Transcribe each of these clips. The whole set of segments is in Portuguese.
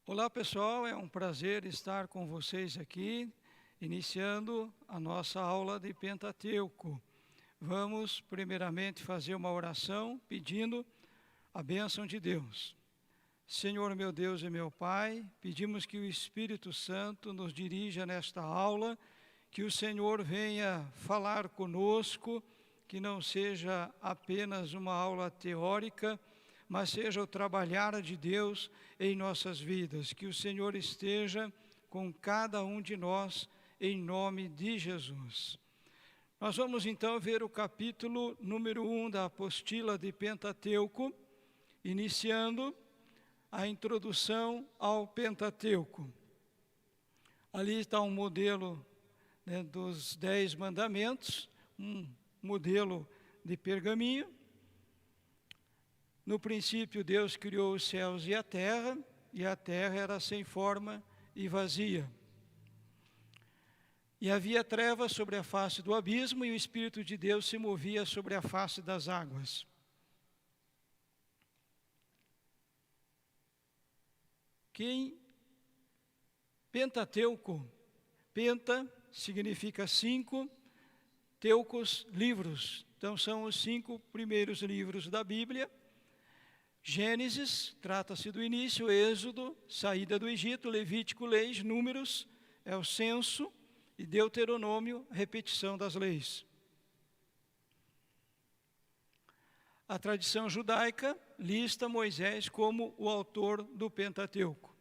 Olá pessoal, é um prazer estar com vocês aqui, iniciando a nossa aula de Pentateuco. Vamos primeiramente fazer uma oração pedindo a bênção de Deus. Senhor meu Deus e meu Pai, pedimos que o Espírito Santo nos dirija nesta aula, que o Senhor venha falar conosco, que não seja apenas uma aula teórica, mas seja o trabalhar de Deus em nossas vidas, que o Senhor esteja com cada um de nós, em nome de Jesus. Nós vamos então ver o capítulo número 1 da apostila de Pentateuco, iniciando a introdução ao Pentateuco. Ali está um modelo dos 10 mandamentos, um modelo de pergaminho. No princípio, Deus criou os céus e a terra era sem forma e vazia. E havia trevas sobre a face do abismo, e o Espírito de Deus se movia sobre a face das águas. Pentateuco, penta significa 5, teucos, livros. Então são os 5 primeiros livros da Bíblia. Gênesis, trata-se do início, Êxodo, saída do Egito, Levítico, leis, Números, é o censo, e Deuteronômio, repetição das leis. A tradição judaica lista Moisés como o autor do Pentateuco.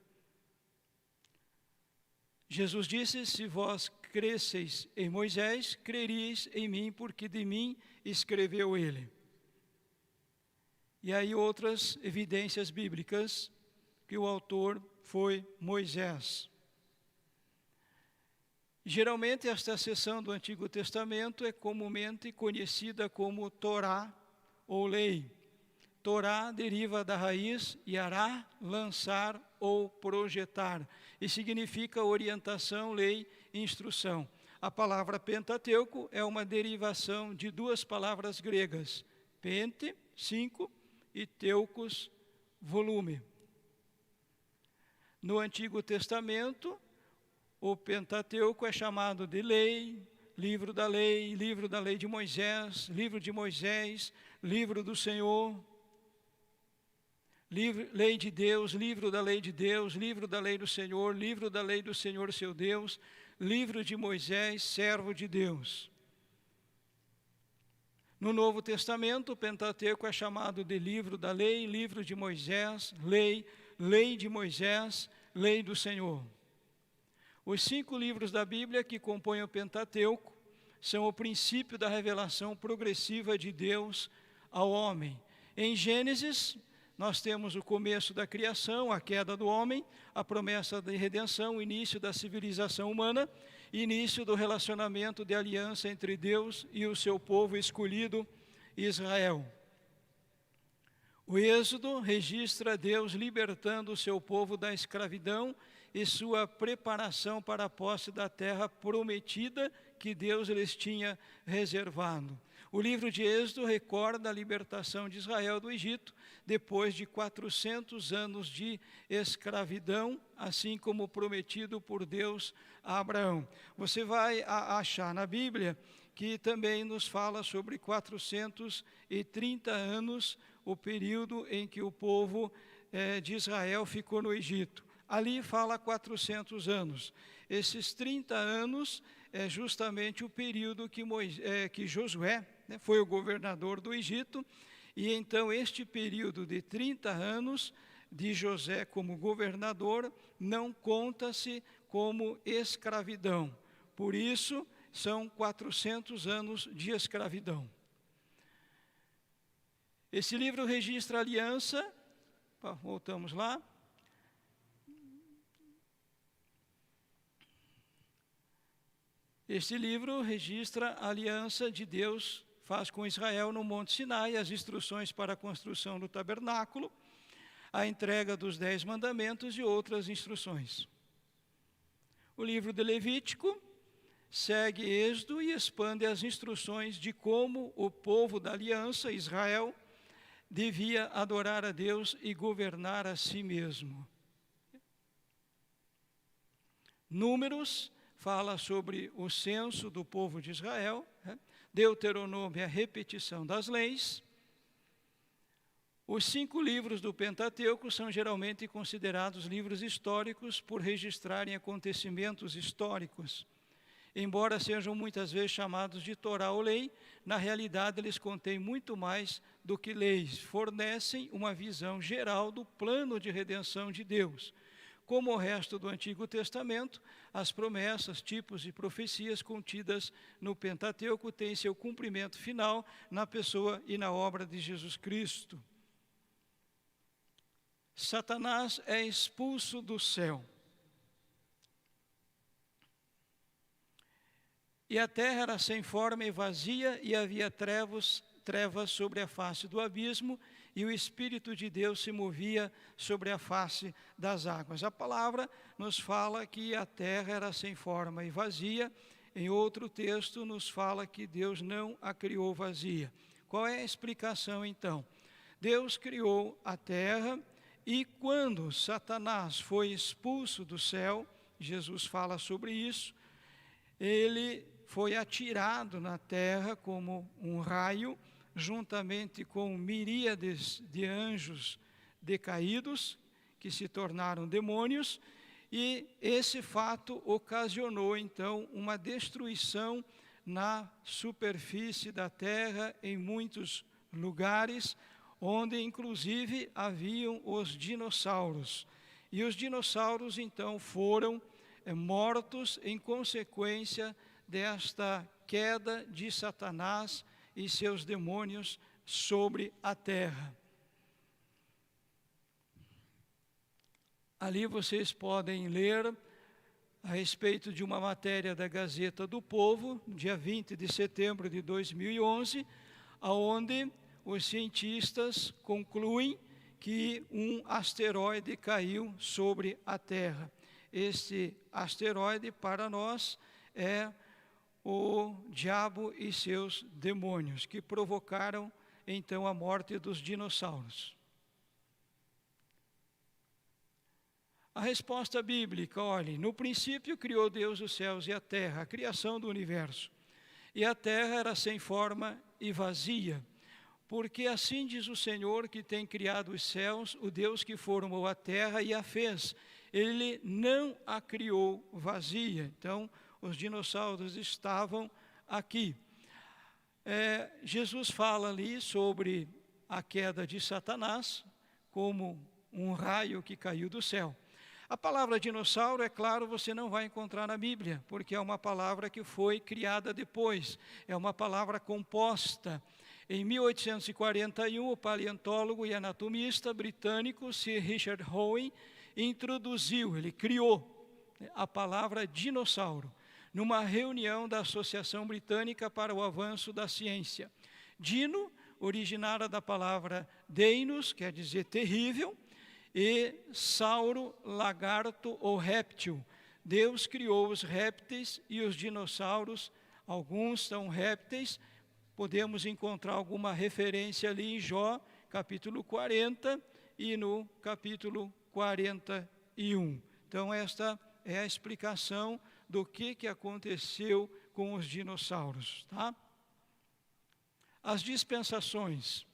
Jesus disse: se vós cresceis em Moisés, creríeis em mim, porque de mim escreveu ele. E aí outras evidências bíblicas que o autor foi Moisés. Geralmente esta seção do Antigo Testamento é comumente conhecida como Torá ou lei. Torá deriva da raiz yará, lançar ou projetar, e significa orientação, lei, instrução. A palavra Pentateuco é uma derivação de 2 palavras gregas, pente, 5, e teucos, volume. No Antigo Testamento, o Pentateuco é chamado de lei, livro da lei de Moisés, livro de Moisés, livro do Senhor, lei de Deus, livro da lei de Deus, livro da lei do Senhor, livro da lei do Senhor seu Deus, livro de Moisés, servo de Deus. No Novo Testamento, o Pentateuco é chamado de livro da lei, livro de Moisés, lei de Moisés, lei do Senhor. Os 5 livros da Bíblia que compõem o Pentateuco são o princípio da revelação progressiva de Deus ao homem. Em Gênesis, nós temos o começo da criação, a queda do homem, a promessa de redenção, o início da civilização humana, início do relacionamento de aliança entre Deus e o seu povo escolhido, Israel. O Êxodo registra Deus libertando o seu povo da escravidão e sua preparação para a posse da terra prometida que Deus lhes tinha reservado. O livro de Êxodo recorda a libertação de Israel do Egito, depois de 400 anos de escravidão, assim como prometido por Deus a Abraão. Você vai achar na Bíblia que também nos fala sobre 430 anos, o período em que o povo de Israel ficou no Egito. Ali fala 400 anos. Esses 30 anos é justamente o período que Josué foi o governador do Egito, e então este período de 30 anos de José como governador não conta-se como escravidão. Por isso, são 400 anos de escravidão. Esse livro registra a aliança, voltamos lá. Este livro registra a aliança de Deus faz com Israel no Monte Sinai, as instruções para a construção do tabernáculo, a entrega dos 10 mandamentos e outras instruções. O livro de Levítico segue Êxodo e expande as instruções de como o povo da aliança, Israel, devia adorar a Deus e governar a si mesmo. Números fala sobre o censo do povo de Israel, né? Deuteronômio é a repetição das leis. Os 5 livros do Pentateuco são geralmente considerados livros históricos por registrarem acontecimentos históricos. Embora sejam muitas vezes chamados de Torá ou lei, na realidade eles contêm muito mais do que leis, fornecem uma visão geral do plano de redenção de Deus. Como o resto do Antigo Testamento, as promessas, tipos e profecias contidas no Pentateuco têm seu cumprimento final na pessoa e na obra de Jesus Cristo. Satanás é expulso do céu. E a terra era sem forma e vazia, e havia trevas sobre a face do abismo, e o Espírito de Deus se movia sobre a face das águas. A palavra nos fala que a terra era sem forma e vazia. Em outro texto nos fala que Deus não a criou vazia. Qual é a explicação então? Deus criou a terra, e quando Satanás foi expulso do céu, Jesus fala sobre isso, ele foi atirado na terra como um raio, juntamente com miríades de anjos decaídos, que se tornaram demônios, e esse fato ocasionou, então, uma destruição na superfície da terra, em muitos lugares, onde, inclusive, haviam os dinossauros. E os dinossauros, então, foram mortos em consequência desta queda de Satanás e seus demônios sobre a terra. Ali vocês podem ler a respeito de uma matéria da Gazeta do Povo, dia 20 de setembro de 2011, onde os cientistas concluem que um asteroide caiu sobre a Terra. Este asteroide, para nós, é o diabo e seus demônios, que provocaram, então, a morte dos dinossauros. A resposta bíblica, olhe, no princípio criou Deus os céus e a terra, a criação do universo. E a terra era sem forma e vazia, porque assim diz o Senhor que tem criado os céus, o Deus que formou a terra e a fez. Ele não a criou vazia. Então, os dinossauros estavam aqui. Jesus fala ali sobre a queda de Satanás, como um raio que caiu do céu. A palavra dinossauro, é claro, você não vai encontrar na Bíblia, porque é uma palavra que foi criada depois, é uma palavra composta. Em 1841, o paleontólogo e anatomista britânico Sir Richard Owen introduziu, ele criou a palavra dinossauro, numa reunião da Associação Britânica para o Avanço da Ciência. Dino, originária da palavra deinos, quer dizer terrível, e sauro, lagarto ou réptil. Deus criou os répteis e os dinossauros, alguns são répteis, podemos encontrar alguma referência ali em Jó, capítulo 40 e no capítulo 41. Então, esta é a explicação do que aconteceu com os dinossauros, tá? As dispensações.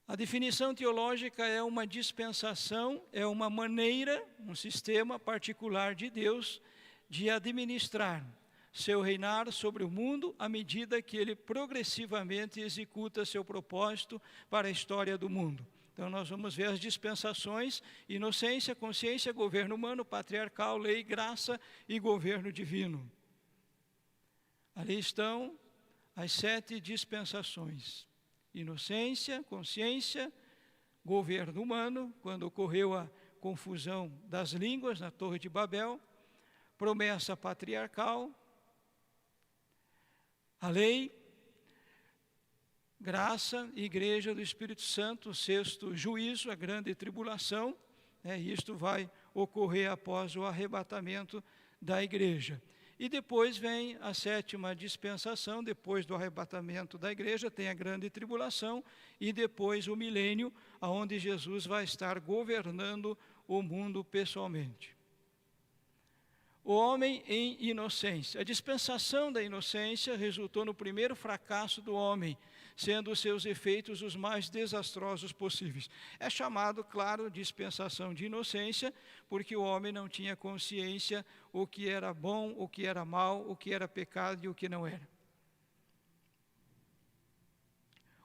A definição teológica é uma dispensação, é uma maneira, um sistema particular de Deus de administrar seu reinar sobre o mundo à medida que ele progressivamente executa seu propósito para a história do mundo. Então, nós vamos ver as dispensações: inocência, consciência, governo humano, patriarcal, lei, graça e governo divino. Ali estão as 7 dispensações: inocência, consciência, governo humano, quando ocorreu a confusão das línguas na Torre de Babel, promessa patriarcal, a lei, graça, igreja do Espírito Santo, o 6º juízo, a grande tribulação, isto vai ocorrer após o arrebatamento da igreja. E depois vem a 7ª dispensação, depois do arrebatamento da igreja, tem a grande tribulação, e depois o milênio, onde Jesus vai estar governando o mundo pessoalmente. O homem em inocência. A dispensação da inocência resultou no primeiro fracasso do homem, sendo os seus efeitos os mais desastrosos possíveis. É chamado, claro, dispensação de inocência, porque o homem não tinha consciência o que era bom, o que era mal, o que era pecado e o que não era.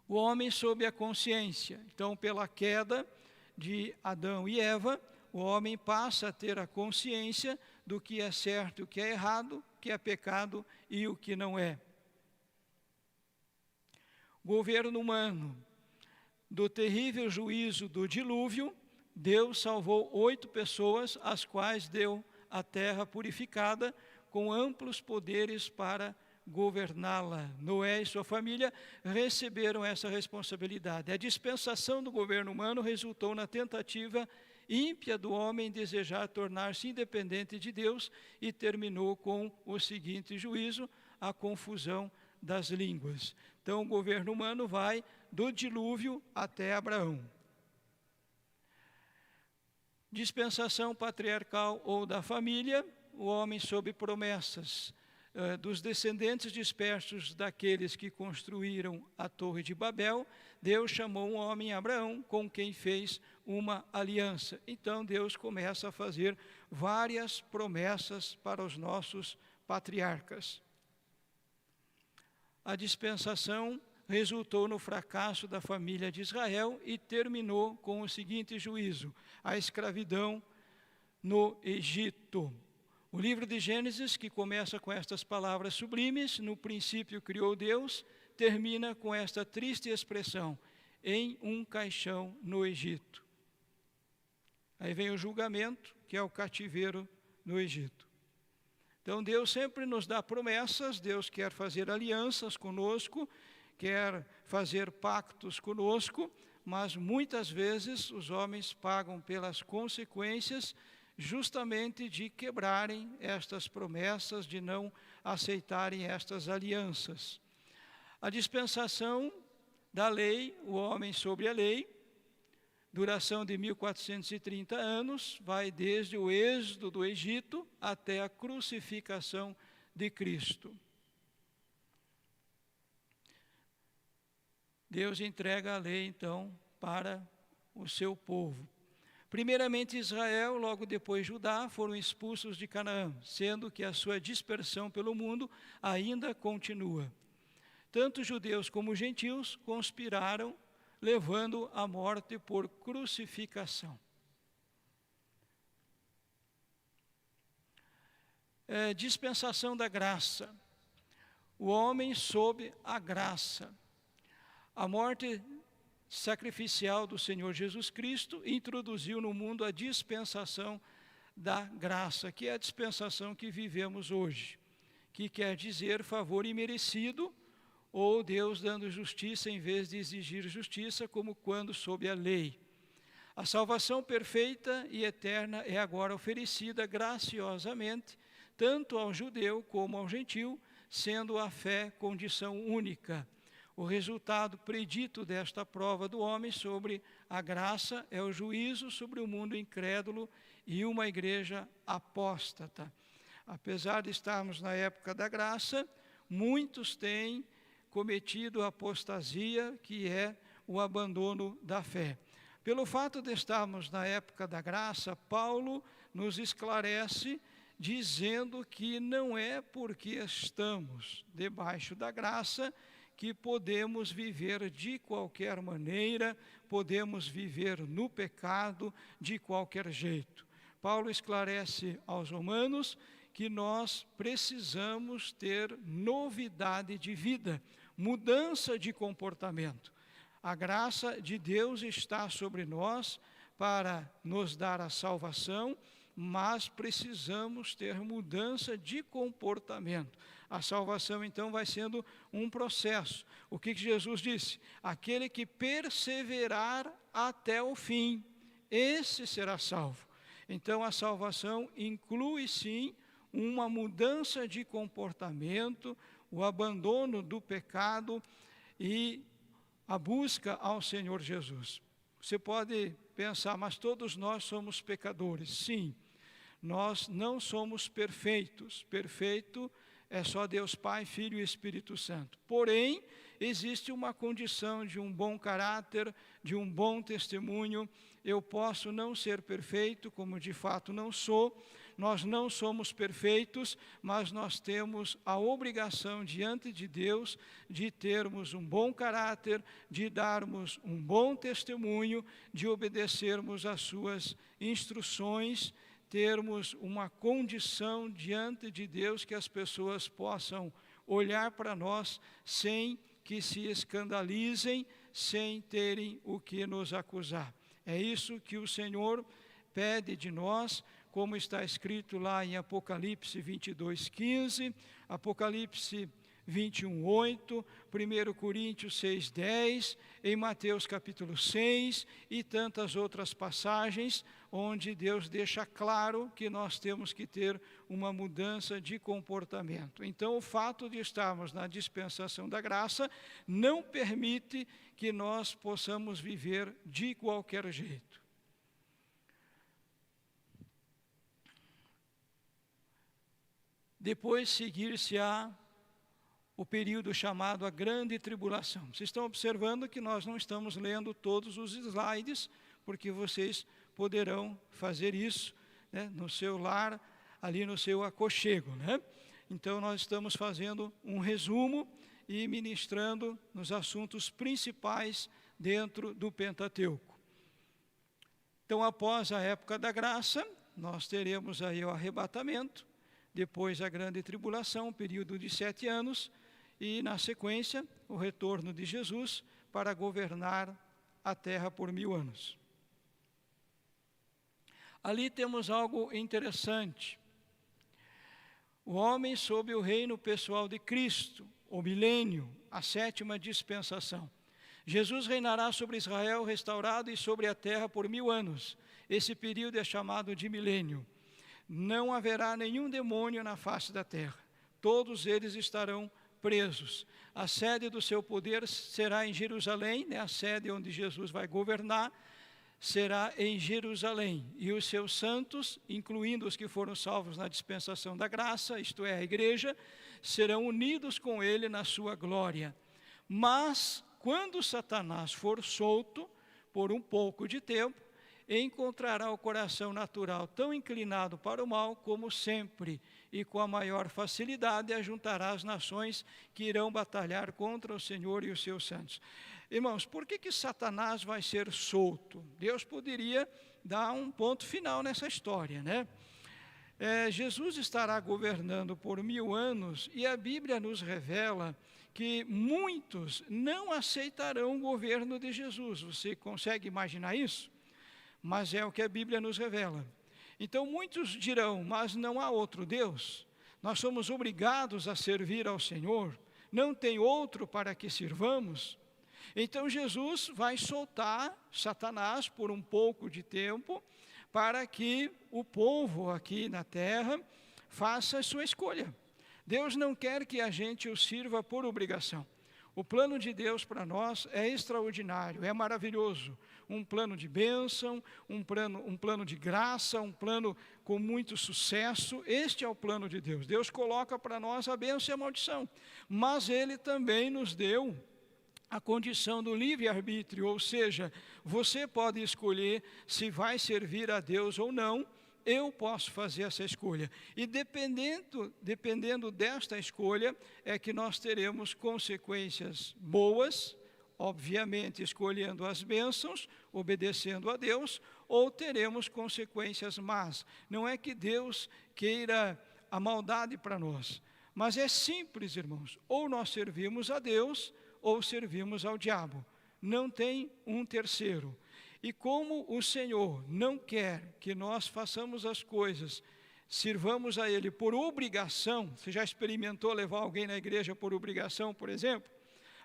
O homem sob a consciência. Então, pela queda de Adão e Eva, o homem passa a ter a consciência do que é certo e o que é errado, o que é pecado e o que não é. Governo humano. Do terrível juízo do dilúvio, Deus salvou 8 pessoas, as quais deu a terra purificada, com amplos poderes para governá-la. Noé e sua família receberam essa responsabilidade. A dispensação do governo humano resultou na tentativa ímpia do homem desejar tornar-se independente de Deus e terminou com o seguinte juízo: a confusão das línguas. Então, o governo humano vai do dilúvio até Abraão. Dispensação patriarcal ou da família, o homem sob promessas dos descendentes dispersos daqueles que construíram a Torre de Babel. Deus chamou um homem, Abraão, com quem fez uma aliança. Então Deus começa a fazer várias promessas para os nossos patriarcas. A dispensação resultou no fracasso da família de Israel e terminou com o seguinte juízo: a escravidão no Egito. O livro de Gênesis, que começa com estas palavras sublimes, no princípio criou Deus, termina com esta triste expressão: em um caixão no Egito. Aí vem o julgamento, que é o cativeiro no Egito. Então Deus sempre nos dá promessas, Deus quer fazer alianças conosco, quer fazer pactos conosco, mas muitas vezes os homens pagam pelas consequências justamente de quebrarem estas promessas, de não aceitarem estas alianças. A dispensação da lei, o homem sobre a lei, duração de 1430 anos, vai desde o êxodo do Egito até a crucificação de Cristo. Deus entrega a lei, então, para o seu povo. Primeiramente Israel, logo depois Judá, foram expulsos de Canaã, sendo que a sua dispersão pelo mundo ainda continua. Tanto judeus como gentios conspiraram, levando à morte por crucificação. Dispensação da graça. O homem sob a graça. A morte sacrificial do Senhor Jesus Cristo introduziu no mundo a dispensação da graça, que é a dispensação que vivemos hoje, que quer dizer favor imerecido, ou Deus dando justiça em vez de exigir justiça, como quando sob a lei. A salvação perfeita e eterna é agora oferecida graciosamente, tanto ao judeu como ao gentil, sendo a fé condição única. O resultado predito desta prova do homem sobre a graça é o juízo sobre o mundo incrédulo e uma igreja apóstata. Apesar de estarmos na época da graça, muitos têm cometido a apostasia, que é o abandono da fé. Pelo fato de estarmos na época da graça, Paulo nos esclarece dizendo que não é porque estamos debaixo da graça que podemos viver de qualquer maneira, podemos viver no pecado de qualquer jeito. Paulo esclarece aos romanos que nós precisamos ter novidade de vida, mudança de comportamento. A graça de Deus está sobre nós para nos dar a salvação, mas precisamos ter mudança de comportamento. A salvação, então, vai sendo um processo. O que Jesus disse? Aquele que perseverar até o fim, esse será salvo. Então, a salvação inclui, sim, uma mudança de comportamento, o abandono do pecado e a busca ao Senhor Jesus. Você pode pensar, mas todos nós somos pecadores. Sim, nós não somos perfeitos. Perfeito é só Deus Pai, Filho e Espírito Santo. Porém, existe uma condição de um bom caráter, de um bom testemunho. Eu posso não ser perfeito, como de fato não sou. Nós não somos perfeitos, mas nós temos a obrigação diante de Deus de termos um bom caráter, de darmos um bom testemunho, de obedecermos às suas instruções, termos uma condição diante de Deus que as pessoas possam olhar para nós sem que se escandalizem, sem terem o que nos acusar. É isso que o Senhor pede de nós, como está escrito lá em Apocalipse 22:15, Apocalipse 21:8, 1 Coríntios 6:10, em Mateus capítulo 6 e tantas outras passagens, onde Deus deixa claro que nós temos que ter uma mudança de comportamento. Então, o fato de estarmos na dispensação da graça não permite que nós possamos viver de qualquer jeito. Depois seguir-se-á o período chamado a grande tribulação. Vocês estão observando que nós não estamos lendo todos os slides, porque vocês poderão fazer isso, né, no seu lar, ali no seu aconchego, né? Então, nós estamos fazendo um resumo e ministrando nos assuntos principais dentro do Pentateuco. Então, após a época da graça, nós teremos aí o arrebatamento, depois a grande tribulação, um período de 7 anos, e na sequência, o retorno de Jesus para governar a terra por 1000 anos. Ali temos algo interessante. O homem sob o reino pessoal de Cristo, o milênio, a 7ª dispensação. Jesus reinará sobre Israel restaurado e sobre a terra por 1000 anos. Esse período é chamado de milênio. Não haverá nenhum demônio na face da terra. Todos eles estarão presos. A sede do seu poder será em Jerusalém, né? A sede onde Jesus vai governar será em Jerusalém. E os seus santos, incluindo os que foram salvos na dispensação da graça, isto é, a igreja, serão unidos com ele na sua glória. Mas, quando Satanás for solto, por um pouco de tempo, encontrará o coração natural tão inclinado para o mal como sempre, e com a maior facilidade ajuntará as nações que irão batalhar contra o Senhor e os seus santos. Irmãos, por que Satanás vai ser solto? Deus poderia dar um ponto final nessa história, né? Jesus estará governando por 1000 anos e a Bíblia nos revela que muitos não aceitarão o governo de Jesus. Você consegue imaginar isso? Mas é o que a Bíblia nos revela. Então muitos dirão, mas não há outro Deus? Nós somos obrigados a servir ao Senhor? Não tem outro para que sirvamos? Então Jesus vai soltar Satanás por um pouco de tempo, para que o povo aqui na terra faça a sua escolha. Deus não quer que a gente o sirva por obrigação. O plano de Deus para nós é extraordinário, é maravilhoso. Um plano de bênção, um plano de graça, um plano com muito sucesso. Este é o plano de Deus. Deus coloca para nós a bênção e a maldição. Mas Ele também nos deu a condição do livre-arbítrio, ou seja, você pode escolher se vai servir a Deus ou não. Eu posso fazer essa escolha. E dependendo desta escolha, é que nós teremos consequências boas, obviamente escolhendo as bênçãos, obedecendo a Deus, ou teremos consequências más. Não é que Deus queira a maldade para nós, mas é simples, irmãos. Ou nós servimos a Deus, ou servimos ao diabo. Não tem um terceiro. E como o Senhor não quer que nós façamos as coisas, sirvamos a Ele por obrigação, você já experimentou levar alguém na igreja por obrigação, por exemplo?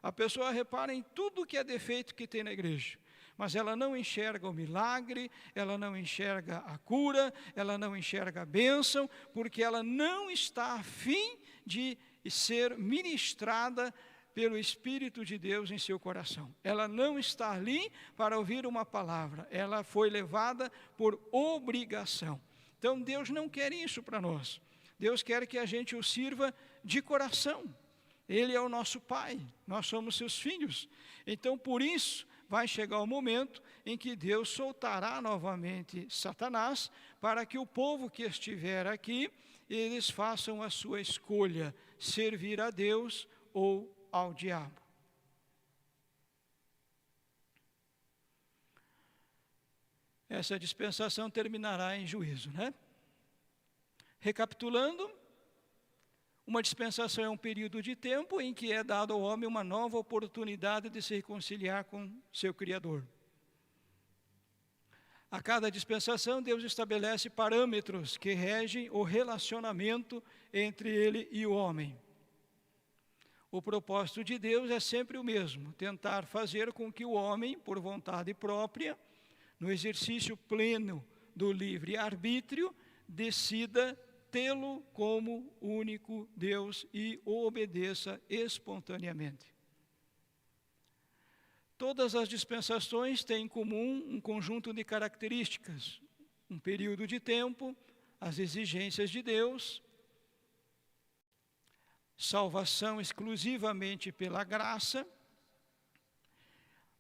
A pessoa repara em tudo que é defeito que tem na igreja, mas ela não enxerga o milagre, ela não enxerga a cura, ela não enxerga a bênção, porque ela não está a fim de ser ministrada pelo Espírito de Deus em seu coração. Ela não está ali para ouvir uma palavra, ela foi levada por obrigação. Então Deus não quer isso para nós. Deus quer que a gente o sirva de coração. Ele é o nosso Pai, nós somos seus filhos. Então, por isso, vai chegar o momento em que Deus soltará novamente Satanás, para que o povo que estiver aqui, eles façam a sua escolha, servir a Deus ou ao diabo. Essa dispensação terminará em juízo, né? Recapitulando, uma dispensação é um período de tempo em que é dado ao homem uma nova oportunidade de se reconciliar com seu Criador. A cada dispensação, Deus estabelece parâmetros que regem o relacionamento entre ele e o homem. O propósito de Deus é sempre o mesmo: tentar fazer com que o homem, por vontade própria, no exercício pleno do livre-arbítrio, decida tê-lo como único Deus e o obedeça espontaneamente. Todas as dispensações têm em comum um conjunto de características: um período de tempo, as exigências de Deus, salvação exclusivamente pela graça,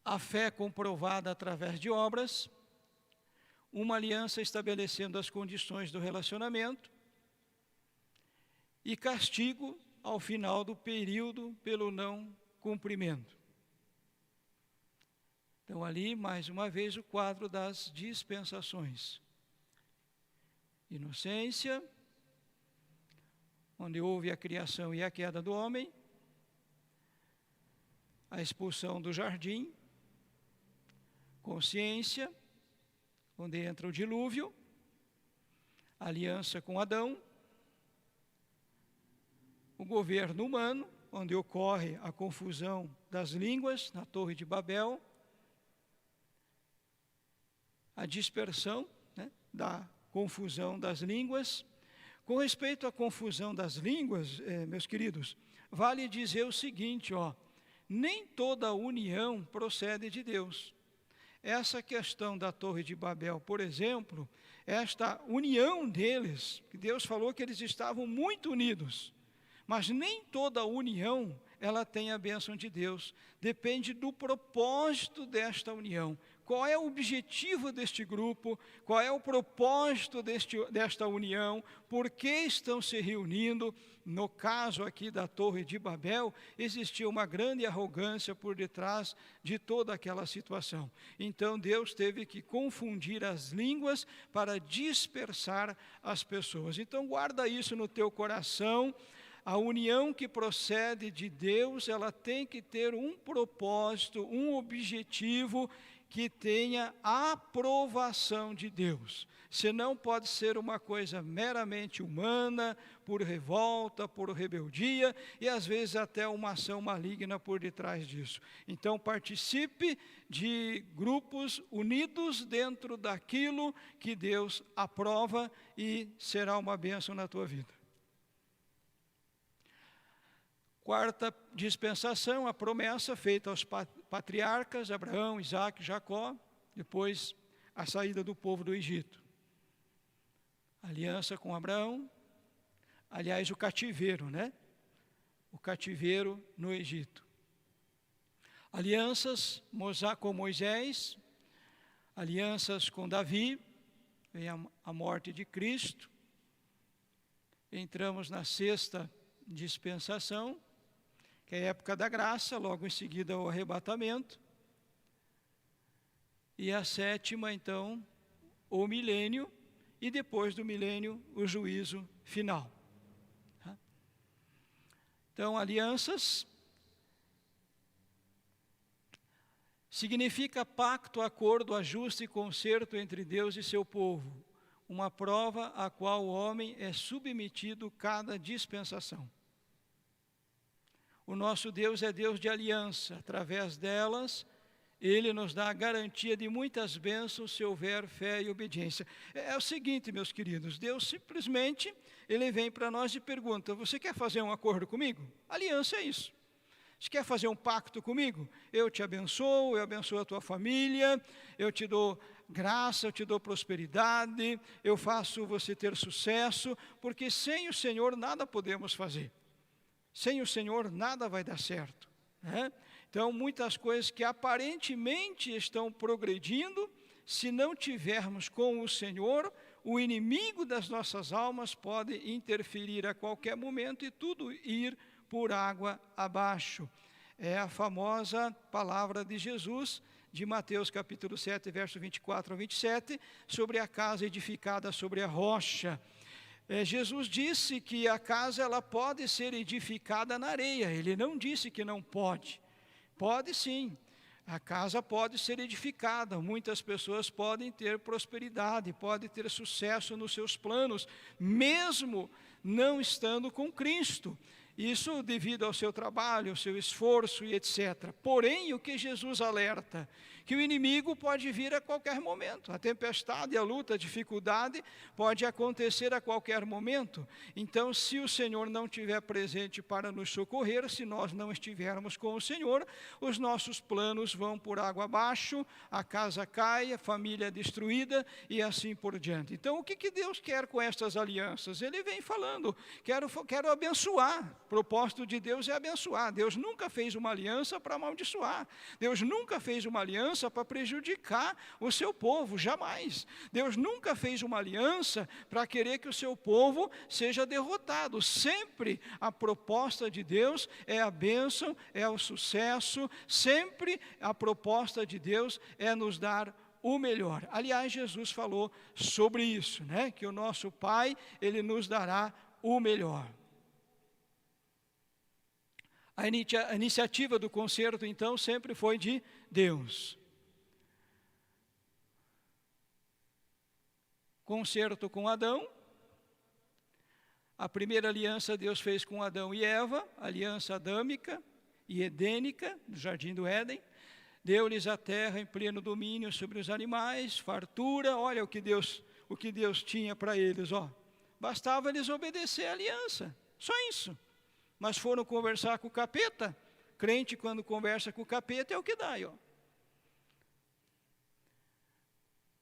a fé comprovada através de obras, uma aliança estabelecendo as condições do relacionamento e castigo ao final do período pelo não cumprimento. Então, ali, mais uma vez, o quadro das dispensações. Inocência, onde houve a criação e a queda do homem, a expulsão do jardim. Consciência, onde entra o dilúvio, aliança com Adão. O governo humano, onde ocorre a confusão das línguas na Torre de Babel. A dispersão, né, da confusão das línguas. Com respeito à confusão das línguas, meus queridos, vale dizer o seguinte, nem toda união procede de Deus. Essa questão da Torre de Babel, por exemplo, esta união deles, que Deus falou que eles estavam muito unidos, mas nem toda união ela tem a bênção de Deus. Depende do propósito desta união. Qual é o objetivo deste grupo? Qual é o propósito desta união? Por que estão se reunindo? No caso aqui da Torre de Babel, existia uma grande arrogância por detrás de toda aquela situação. Então Deus teve que confundir as línguas para dispersar as pessoas. Então guarda isso no teu coração. A união que procede de Deus, ela tem que ter um propósito, um objetivo que tenha a aprovação de Deus. Senão pode ser uma coisa meramente humana, por revolta, por rebeldia e às vezes até uma ação maligna por detrás disso. Então participe de grupos unidos dentro daquilo que Deus aprova e será uma bênção na tua vida. Quarta dispensação, a promessa feita aos patriarcas, Abraão, Isaque, Jacó, depois a saída do povo do Egito. Aliança com Abraão, aliás, o cativeiro, né? O cativeiro no Egito. Alianças com Moisés, alianças com Davi, vem a morte de Cristo. Entramos na sexta dispensação, que é a época da graça, logo em seguida o arrebatamento. E a sétima, então, o milênio, e depois do milênio, o juízo final. Então, alianças significa pacto, acordo, ajuste e concerto entre Deus e seu povo, uma prova a qual o homem é submetido cada dispensação. O nosso Deus é Deus de aliança. Através delas, Ele nos dá a garantia de muitas bênçãos se houver fé e obediência. É o seguinte, meus queridos, Deus simplesmente, Ele vem para nós e pergunta: você quer fazer um acordo comigo? Aliança é isso. Você quer fazer um pacto comigo? Eu te abençoo, eu abençoo a tua família, eu te dou graça, eu te dou prosperidade, eu faço você ter sucesso, porque sem o Senhor nada podemos fazer. Sem o Senhor nada vai dar certo, né? Então, muitas coisas que aparentemente estão progredindo, se não tivermos com o Senhor, o inimigo das nossas almas pode interferir a qualquer momento e tudo ir por água abaixo. É a famosa palavra de Jesus, de Mateus capítulo 7, verso 24 a 27, sobre a casa edificada sobre a rocha. Jesus disse que a casa ela pode ser edificada na areia, ele não disse que não pode. Pode sim, a casa pode ser edificada, muitas pessoas podem ter prosperidade, podem ter sucesso nos seus planos, mesmo não estando com Cristo. Isso devido ao seu trabalho, ao seu esforço e etc. Porém, o que Jesus alerta? Que o inimigo pode vir a qualquer momento. A tempestade, a luta, a dificuldade pode acontecer a qualquer momento. Então, se o Senhor não estiver presente para nos socorrer, se nós não estivermos com o Senhor, os nossos planos vão por água abaixo, a casa cai, a família é destruída e assim por diante. Então, o que Deus quer com estas alianças? Ele vem falando, quero abençoar. O propósito de Deus é abençoar. Deus nunca fez uma aliança para amaldiçoar. Deus nunca fez uma aliança para prejudicar o seu povo, jamais. Deus nunca fez uma aliança para querer que o seu povo seja derrotado. Sempre a proposta de Deus é a bênção, é o sucesso. Sempre a proposta de Deus é nos dar o melhor. Aliás, Jesus falou sobre isso, né? Que o nosso Pai, Ele nos dará o melhor. A iniciativa do concerto, então, sempre foi de Deus. Concerto com Adão. A primeira aliança Deus fez com Adão e Eva, aliança adâmica e edênica, no jardim do Éden. Deu-lhes a terra em pleno domínio sobre os animais, fartura. Olha o que Deus tinha para eles, ó. Bastava eles obedecer a aliança, só isso. Mas foram conversar com o capeta. Crente, quando conversa com o capeta, é o que dá, ó.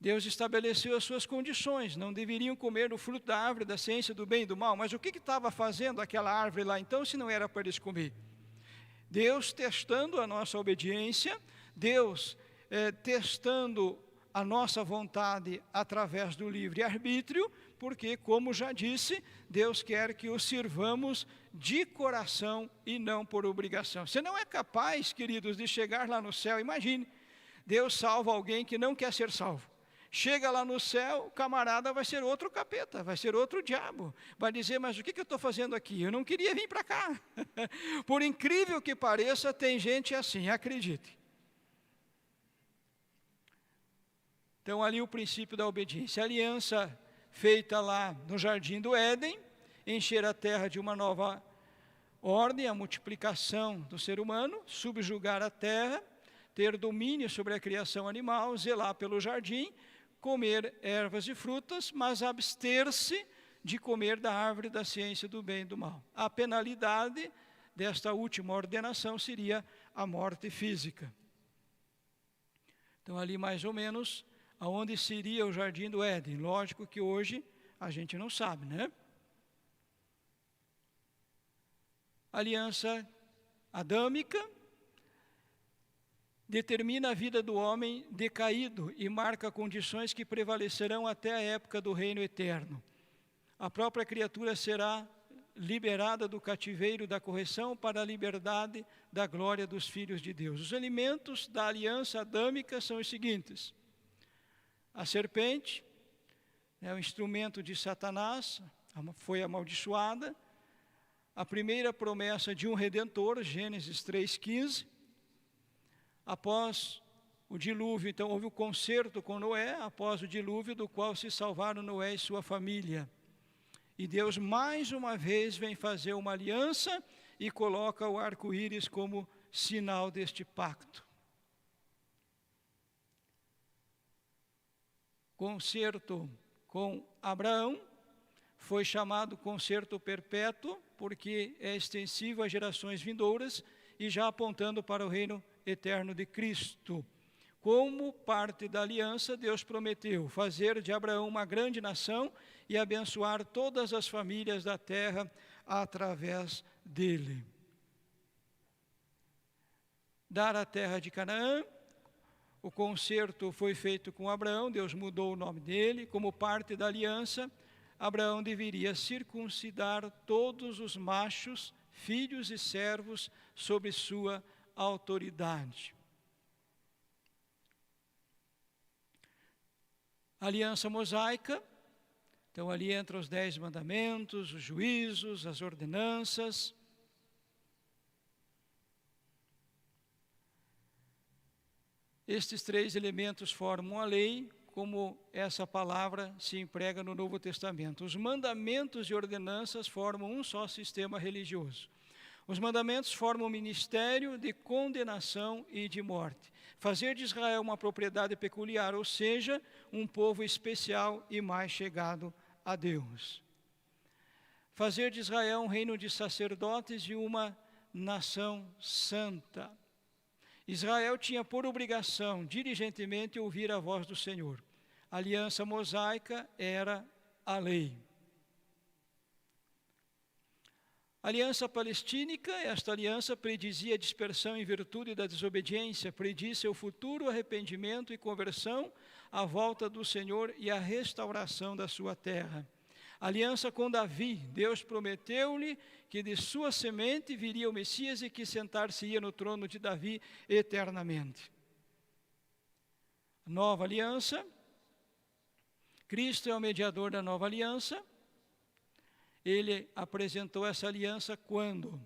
Deus estabeleceu as suas condições. Não deveriam comer do fruto da árvore da ciência do bem e do mal. Mas o que estava fazendo aquela árvore lá então, se não era para eles comer? Deus testando a nossa obediência, Deus testando a nossa vontade através do livre-arbítrio, porque, como já disse, Deus quer que o sirvamos de coração e não por obrigação. Você não é capaz, queridos, de chegar lá no céu. Imagine, Deus salva alguém que não quer ser salvo. Chega lá no céu, o camarada vai ser outro capeta, vai ser outro diabo. Vai dizer, mas o que eu estou fazendo aqui? Eu não queria vir para cá. Por incrível que pareça, tem gente assim, acredite. Então, ali o princípio da obediência. A aliança feita lá no jardim do Éden, encher a terra de uma nova ordem, a multiplicação do ser humano, subjugar a terra, ter domínio sobre a criação animal, zelar pelo jardim, comer ervas e frutas, mas abster-se de comer da árvore da ciência do bem e do mal. A penalidade desta última ordenação seria a morte física. Então, ali mais ou menos, aonde seria o jardim do Éden? Lógico que hoje a gente não sabe, né? Aliança adâmica determina a vida do homem decaído e marca condições que prevalecerão até a época do reino eterno. A própria criatura será liberada do cativeiro da correção para a liberdade da glória dos filhos de Deus. Os elementos da aliança adâmica são os seguintes: a serpente, é o instrumento de Satanás, foi amaldiçoada. A primeira promessa de um Redentor, Gênesis 3,15. Após o dilúvio, então, houve o concerto com Noé, após o dilúvio, do qual se salvaram Noé e sua família. E Deus, mais uma vez, vem fazer uma aliança e coloca o arco-íris como sinal deste pacto. Concerto com Abraão foi chamado concerto perpétuo, porque é extensivo às gerações vindouras, e já apontando para o reino eterno de Cristo. Como parte da aliança, Deus prometeu fazer de Abraão uma grande nação e abençoar todas as famílias da terra através dele. Dar a terra de Canaã, o concerto foi feito com Abraão, Deus mudou o nome dele, como parte da aliança, Abraão deveria circuncidar todos os machos, filhos e servos, sob sua autoridade. Aliança mosaica, então ali entra os 10 mandamentos, os juízos, as ordenanças. Estes 3 elementos formam a lei, como essa palavra se emprega no Novo Testamento. Os mandamentos e ordenanças formam um só sistema religioso. Os mandamentos formam um ministério de condenação e de morte. Fazer de Israel uma propriedade peculiar, ou seja, um povo especial e mais chegado a Deus. Fazer de Israel um reino de sacerdotes e uma nação santa. Israel tinha por obrigação, diligentemente, ouvir a voz do Senhor. A aliança mosaica era a lei. A aliança palestínica, esta aliança predizia a dispersão em virtude da desobediência, predisse o futuro arrependimento e conversão, a volta do Senhor e a restauração da sua terra. A aliança com Davi, Deus prometeu-lhe que de sua semente viria o Messias e que sentar-se-ia no trono de Davi eternamente. Nova aliança, Cristo é o mediador da nova aliança. Ele apresentou essa aliança quando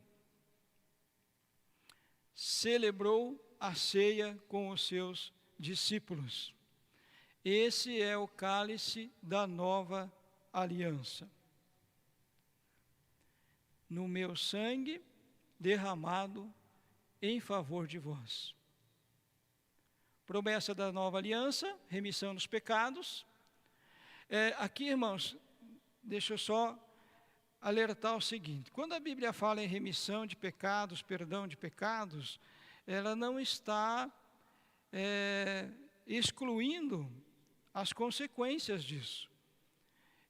celebrou a ceia com os seus discípulos. Esse é o cálice da nova aliança. No meu sangue derramado em favor de vós. Promessa da nova aliança, remissão dos pecados. Aqui, irmãos, deixa eu só alertar o seguinte: quando a Bíblia fala em remissão de pecados, perdão de pecados, ela não está excluindo as consequências disso.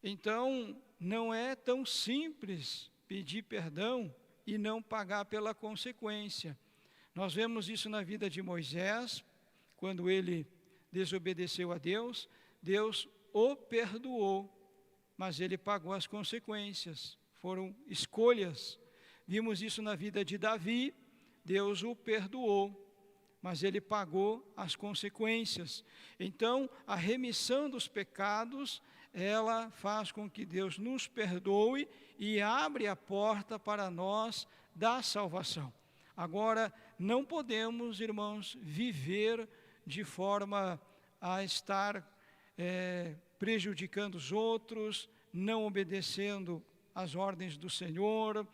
Então, não é tão simples pedir perdão e não pagar pela consequência. Nós vemos isso na vida de Moisés, quando ele desobedeceu a Deus, Deus o perdoou, mas ele pagou as consequências, foram escolhas. Vimos isso na vida de Davi, Deus o perdoou, mas ele pagou as consequências. Então, a remissão dos pecados, ela faz com que Deus nos perdoe e abre a porta para nós da salvação. Agora, não podemos, irmãos, viver de forma a estar prejudicando os outros, não obedecendo às ordens do Senhor,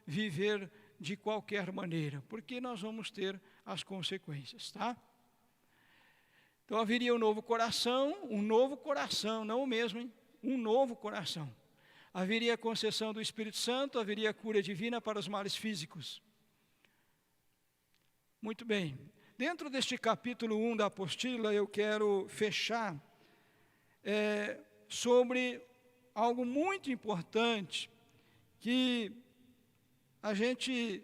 viver de qualquer maneira, porque nós vamos ter as consequências, tá? Então haveria um novo coração, não o mesmo, hein? Um novo coração. Haveria a concessão do Espírito Santo, haveria a cura divina para os males físicos. Muito bem. Dentro deste capítulo 1 da apostila, eu quero fechar sobre algo muito importante, que a gente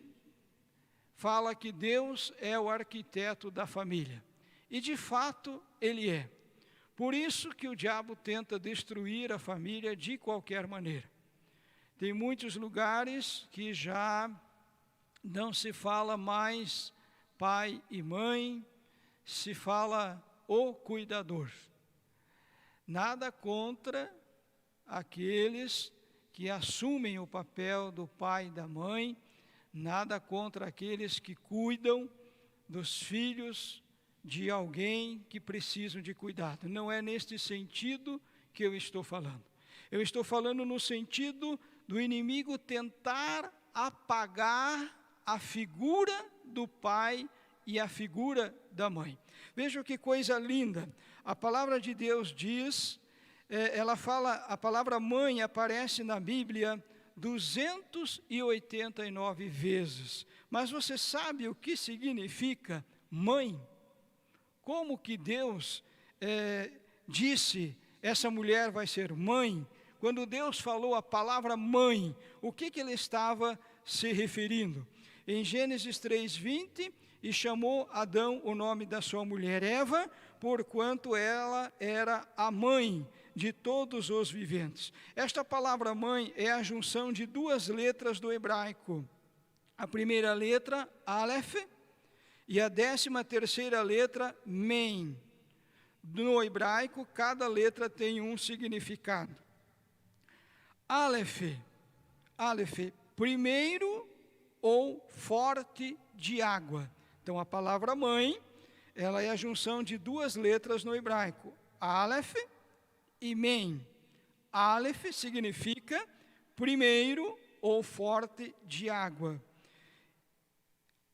fala que Deus é o arquiteto da família. E de fato Ele é. Por isso que o diabo tenta destruir a família de qualquer maneira. Tem muitos lugares que já não se fala mais pai e mãe, se fala o cuidador. Nada contra aqueles que assumem o papel do pai e da mãe, nada contra aqueles que cuidam dos filhos de alguém que precisam de cuidado. Não é neste sentido que eu estou falando. Eu estou falando no sentido do inimigo tentar apagar a figura do pai e a figura da mãe. Veja que coisa linda. A palavra de Deus diz, ela fala, a palavra mãe aparece na Bíblia 289 vezes. Mas você sabe o que significa mãe? Como que Deus disse, essa mulher vai ser mãe? Quando Deus falou a palavra mãe, o que Ele estava se referindo? Em Gênesis 3:20, e chamou Adão o nome da sua mulher Eva, porquanto ela era a mãe de todos os viventes. Esta palavra mãe é a junção de duas letras do hebraico. A primeira letra, Aleph, e a 13ª letra, Men. No hebraico, cada letra tem um significado. Aleph, primeiro ou forte de água. Então, a palavra mãe, ela é a junção de duas letras no hebraico, Aleph e Men. Aleph significa primeiro ou forte de água.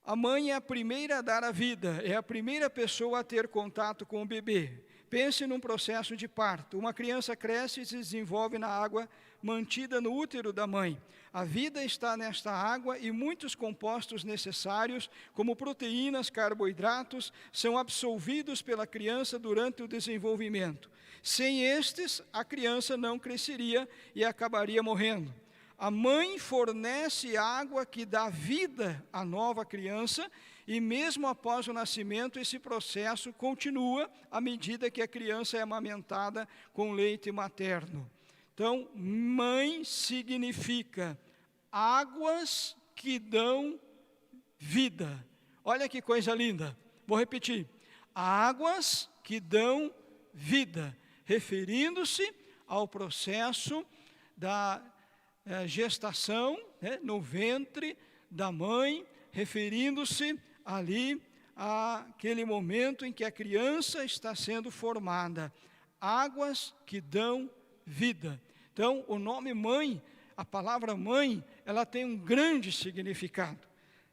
A mãe é a primeira a dar a vida, é a primeira pessoa a ter contato com o bebê. Pense num processo de parto. Uma criança cresce e se desenvolve na água mantida no útero da mãe. A vida está nesta água e muitos compostos necessários, como proteínas, carboidratos, são absorvidos pela criança durante o desenvolvimento. Sem estes, a criança não cresceria e acabaria morrendo. A mãe fornece água que dá vida à nova criança e mesmo após o nascimento, esse processo continua à medida que a criança é amamentada com leite materno. Então, mãe significa águas que dão vida. Olha que coisa linda. Vou repetir. Águas que dão vida, referindo-se ao processo da gestação, no ventre da mãe, referindo-se ali àquele momento em que a criança está sendo formada. Águas que dão vida. Então, o nome mãe, a palavra mãe, ela tem um grande significado.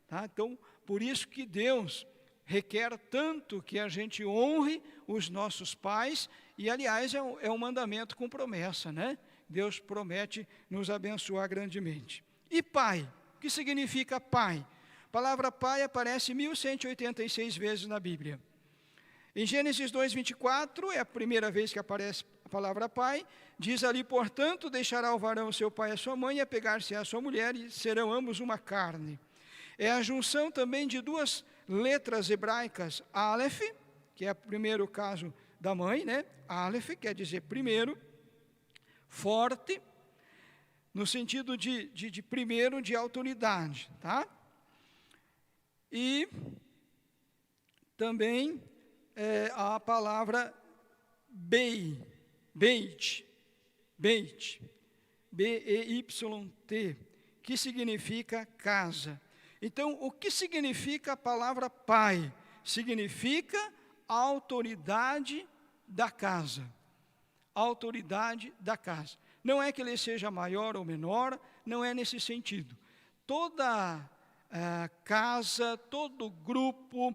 Tá? Então, por isso que Deus requer tanto que a gente honre os nossos pais, e aliás é um mandamento com promessa, né? Deus promete nos abençoar grandemente. E pai, o que significa pai? A palavra pai aparece 1186 vezes na Bíblia. Em Gênesis 2:24, é a primeira vez que aparece a palavra pai, diz ali, portanto, deixará o varão seu pai e a sua mãe, e apegar-se à sua mulher, e serão ambos uma carne. É a junção também de duas letras hebraicas, Aleph, que é o primeiro caso da mãe, né? Aleph quer dizer primeiro, forte, no sentido de primeiro, de autoridade, tá? E também a palavra Beit, B-E-Y-T, que significa casa. Então, o que significa a palavra pai? Significa autoridade da casa. Autoridade da casa. Não é que ele seja maior ou menor, não é nesse sentido. Toda casa, todo grupo,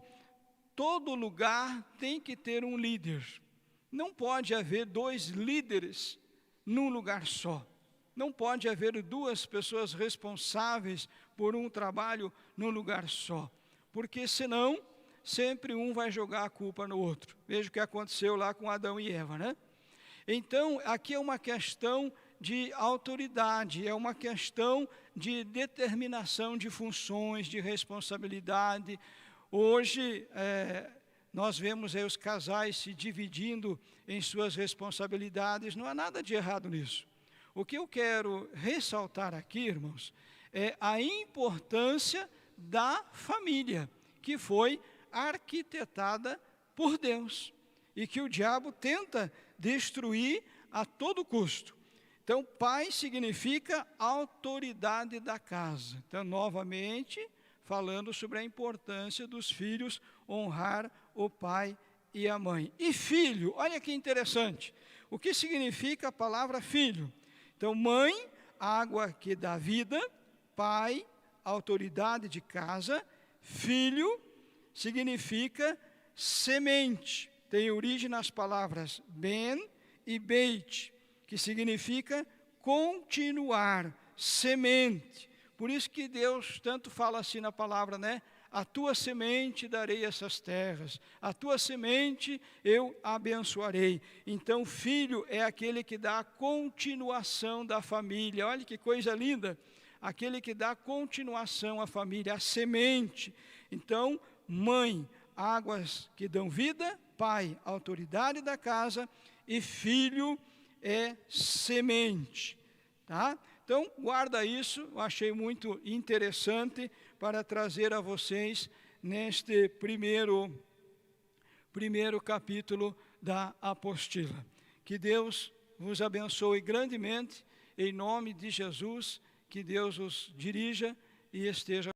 todo lugar tem que ter um líder. Não pode haver dois líderes num lugar só. Não pode haver duas pessoas responsáveis por um trabalho num lugar só. Porque senão, sempre um vai jogar a culpa no outro. Veja o que aconteceu lá com Adão e Eva, né? Então, aqui é uma questão de autoridade, é uma questão de determinação de funções, de responsabilidade. Hoje, nós vemos aí os casais se dividindo em suas responsabilidades, não há nada de errado nisso. O que eu quero ressaltar aqui, irmãos, é a importância da família, que foi arquitetada por Deus, e que o diabo tenta destruir a todo custo. Então, pai significa autoridade da casa. Então, novamente, falando sobre a importância dos filhos honrar o pai e a mãe. E filho, olha que interessante. O que significa a palavra filho? Então, mãe, água que dá vida. Pai, autoridade de casa. Filho significa semente. Tem origem nas palavras ben e beit, que significa continuar, semente. Por isso que Deus tanto fala assim na palavra, né? A tua semente darei essas terras, a tua semente eu abençoarei. Então, filho é aquele que dá a continuação da família. Olha que coisa linda, aquele que dá continuação à família, a semente. Então, mãe, águas que dão vida, pai, autoridade da casa, e filho é semente, tá? Então, guarda isso, eu achei muito interessante para trazer a vocês neste primeiro capítulo da apostila. Que Deus vos abençoe grandemente, em nome de Jesus, que Deus os dirija e esteja